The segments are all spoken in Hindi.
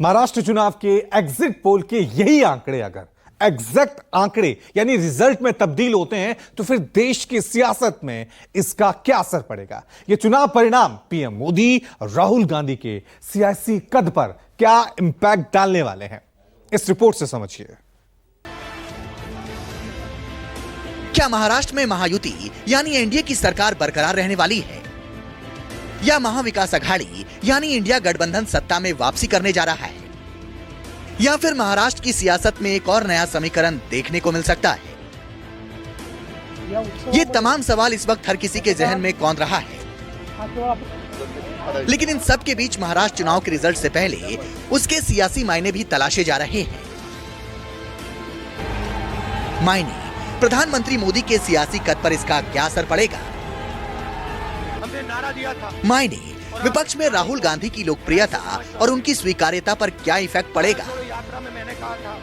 महाराष्ट्र चुनाव के एग्जिट पोल के यही आंकड़े अगर एग्जैक्ट आंकड़े यानी रिजल्ट में तब्दील होते हैं तो फिर देश की सियासत में इसका क्या असर पड़ेगा। यह चुनाव परिणाम पीएम मोदी और राहुल गांधी के सियासी कद पर क्या इंपैक्ट डालने वाले हैं, इस रिपोर्ट से समझिए। क्या महाराष्ट्र में महायुति यानी एनडीए की सरकार बरकरार रहने वाली है या महाविकास अघाड़ी यानी इंडिया गठबंधन सत्ता में वापसी करने जा रहा है, या फिर महाराष्ट्र की सियासत में एक और नया समीकरण देखने को मिल सकता है? ये तमाम सवाल इस वक्त हर किसी के जहन में कौंध रहा है। लेकिन इन सब के बीच महाराष्ट्र चुनाव के रिजल्ट से पहले उसके सियासी मायने भी तलाशे जा रहे हैं। मायने, प्रधानमंत्री मोदी के सियासी कद पर इसका क्या असर पड़ेगा? हमने नारा दिया था। मायने, विपक्ष में राहुल गांधी की लोकप्रियता और उनकी स्वीकार्यता पर क्या इफेक्ट पड़ेगा? यात्रा में मैंने कहा था।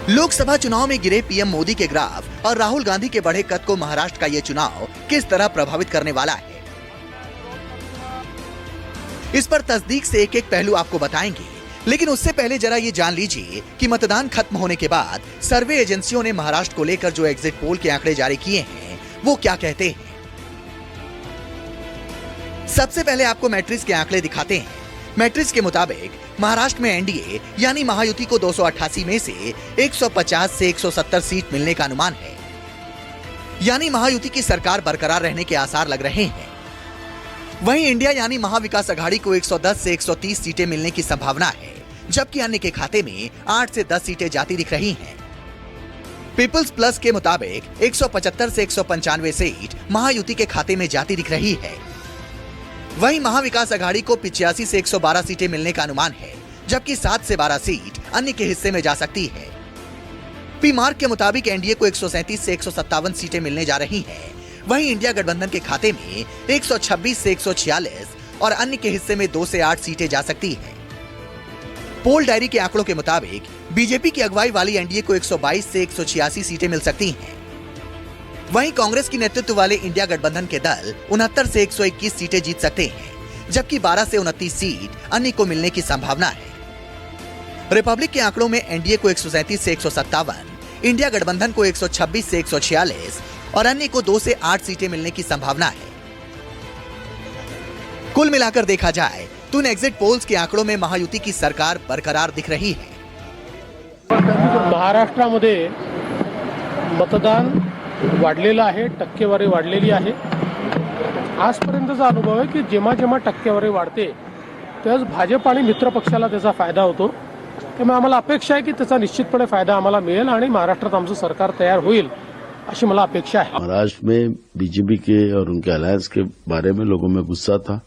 लोकसभा चुनाव में गिरे पीएम मोदी के ग्राफ और राहुल गांधी के बढ़े कद को महाराष्ट्र का यह चुनाव किस तरह प्रभावित करने वाला है, इस पर तस्दीक से एक एक पहलू आपको बताएंगे। लेकिन उससे पहले जरा ये जान लीजिए कि मतदान खत्म होने के बाद सर्वे एजेंसियों ने महाराष्ट्र को लेकर जो एग्जिट पोल के आंकड़े जारी किए हैं वो क्या कहते हैं। सबसे पहले आपको मैट्रिक्स के आंकड़े दिखाते हैं। मैट्रिक्स के मुताबिक महाराष्ट्र में एनडीए यानी महायुति को 288 में से 150 से 170 सीट मिलने का अनुमान है, यानी महायुति की सरकार बरकरार रहने के आसार लग रहे हैं। वहीं इंडिया यानी महाविकास अघाड़ी को 110 से 130 सीटें मिलने की संभावना है, जबकि अन्य के खाते में 8 से 10 सीटें जाती दिख रही हैं। पीपल्स प्लस के मुताबिक 175 से 195 सीट महायुति के खाते में जाती दिख रही है। वहीं महाविकास अघाड़ी को 85 से 112 सीटें मिलने का अनुमान है, जबकि 7 से 12 सीट अन्य के हिस्से में जा सकती है। पी मार्क के मुताबिक एनडीए को 137 से 157 सीटें मिलने जा रही हैं। वहीं इंडिया गठबंधन के खाते में 126 से 146 और अन्य के हिस्से में 2 से 8 सीटें जा सकती हैं। पोल डायरी के आंकड़ों के मुताबिक बीजेपी की अगुवाई वाली एनडीए को 122 से 186 सीटें मिल सकती हैं। वहीं कांग्रेस की नेतृत्व वाले इंडिया गठबंधन के दल 69 से 121 सीटें जीत सकते हैं, जबकि 12 से 29 सीट अन्य को मिलने की संभावना है। रिपब्लिक के आंकड़ों में एनडीए को 137 से 157, इंडिया गठबंधन को 126 से 146 और अन्य को 2 से 8 सीटें मिलने की संभावना है। कुल मिलाकर देखा जाए तो इन एग्जिट पोल्स के आंकड़ों में महायुति की सरकार बरकरार दिख रही है। महाराष्ट्रामध्ये मतदान वाढलेलं आहे, टक्केवारी वाढलेली आहे। आजपर्यंतचा अनुभव आहे की जेव्हा जेव्हा टक्केवारी वाढते त्याच भाजप आणि मित्र पक्षाला त्याचा फायदा होतो। त्यामुळे आम्हाला अपेक्षा आहे की त्याचा निश्चितपणे फायदा आम्हाला मिळेल आणि महाराष्ट्रात आमचं सरकार तयार होईल अशी मला अपेक्षा है। महाराष्ट्र में बीजेपी के और उनके अलायंस के बारे में लोगों में गुस्सा था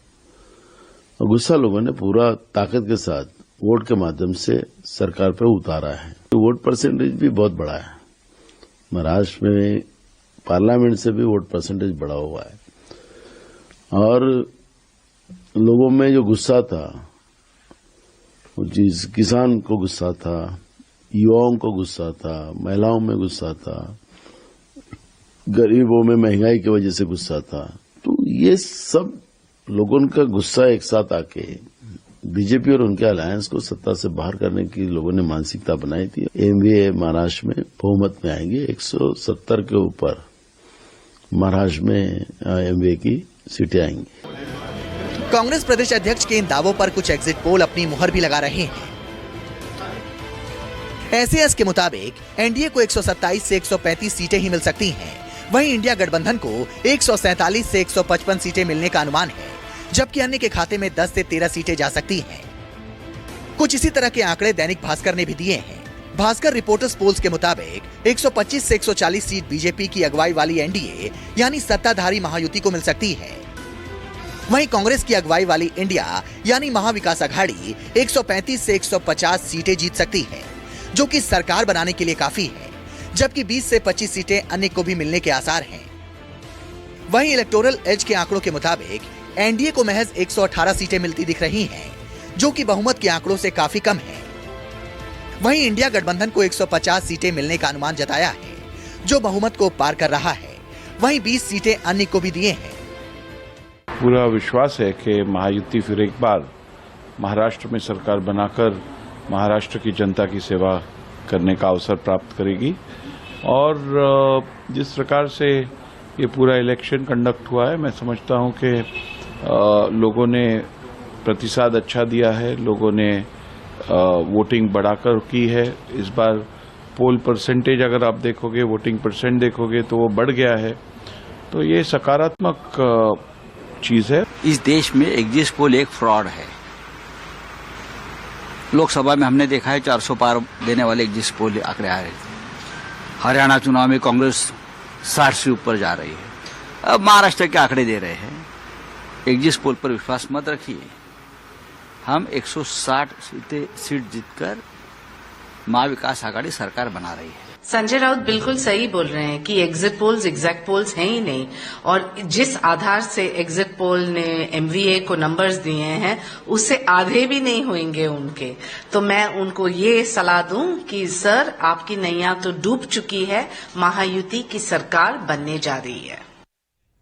और गुस्सा लोगों ने पूरा ताकत के साथ वोट के माध्यम से सरकार पर उतारा है। तो वोट परसेंटेज भी बहुत बड़ा है। महाराष्ट्र में पार्लियामेंट से भी वोट परसेंटेज बढ़ा हुआ है और लोगों में जो गुस्सा था, जिस किसान को गुस्सा था, युवाओं को गुस्सा था, महिलाओं में गुस्सा था, गरीबों में महंगाई की वजह से गुस्सा था, तो ये सब लोगों का गुस्सा एक साथ आके बीजेपी और उनके अलायंस को सत्ता से बाहर करने की लोगों ने मानसिकता बनाई थी। एमवीए महाराष्ट्र में बहुमत में आएंगे, 170 के ऊपर महाराष्ट्र में एमवीए की सीटें आएंगी। कांग्रेस प्रदेश अध्यक्ष के इन दावों पर कुछ एग्जिट पोल अपनी मुहर भी लगा रहे हैं। एसएएस के मुताबिक एनडीए को 127 से 135 सीटें ही मिल सकती हैं। वहीं इंडिया गठबंधन को 147 से 155 सीटें मिलने का अनुमान है, जबकि अन्य के खाते में 10 से 13 सीटें जा सकती हैं। कुछ इसी तरह के आंकड़े दैनिक भास्कर ने भी दिए हैं। भास्कर रिपोर्टर्स पोल्स के मुताबिक 125 से 140 सीट बीजेपी की अगुवाई वाली एनडीए यानी सत्ताधारी महायुति को मिल सकती है। वहीं कांग्रेस की अगुवाई वाली इंडिया यानी महाविकास अघाड़ी 135 से 150 सीटें जीत सकती है, जो कि सरकार बनाने के लिए काफी है, जबकि 20 से 25 सीटें अन्य को भी मिलने के आसार हैं। वहीं इलेक्टोरल एज के आंकड़ों के मुताबिक एनडीए को महज 118 सीटें मिलती दिख रही हैं, जो कि बहुमत के आंकड़ों से काफी कम है। वहीं इंडिया गठबंधन को 150 सीटें मिलने का अनुमान जताया है, जो बहुमत को पार कर रहा है। वहीं 20 सीटें अन्य को भी दिए हैं। पूरा विश्वास है कि महायुति फिर एक बार महाराष्ट्र में सरकार बनाकर महाराष्ट्र की जनता की सेवा करने का अवसर प्राप्त करेगी। और जिस प्रकार से ये पूरा इलेक्शन कंडक्ट हुआ है, मैं समझता हूं कि लोगों ने प्रतिसाद अच्छा दिया है, लोगों ने वोटिंग बढ़ाकर की है। इस बार पोल परसेंटेज अगर आप देखोगे, वोटिंग परसेंट देखोगे तो वो बढ़ गया है, तो ये सकारात्मक चीज है। इस देश में एग्जिट पोल एक फ्रॉड है। लोकसभा में हमने देखा है 400 पार देने वाले एग्जिट पोल आंकड़े आ रहे थे। हरियाणा चुनाव में कांग्रेस 60 से ऊपर जा रही है। अब महाराष्ट्र के आंकड़े दे रहे हैं। एग्जिट पोल पर विश्वास मत रखिए। हम 160 सीट जीतकर महाविकास आघाड़ी सरकार बना रही है। संजय राउत बिल्कुल सही बोल रहे हैं कि एग्जिट पोल्स एग्जैक्ट पोल्स हैं ही नहीं, और जिस आधार से एग्जिट पोल ने एमवीए को नंबर्स दिए हैं उससे आधे भी नहीं होंगे उनके। तो मैं उनको ये सलाह दूं कि सर, आपकी नैया तो डूब चुकी है, महायुति की सरकार बनने जा रही है।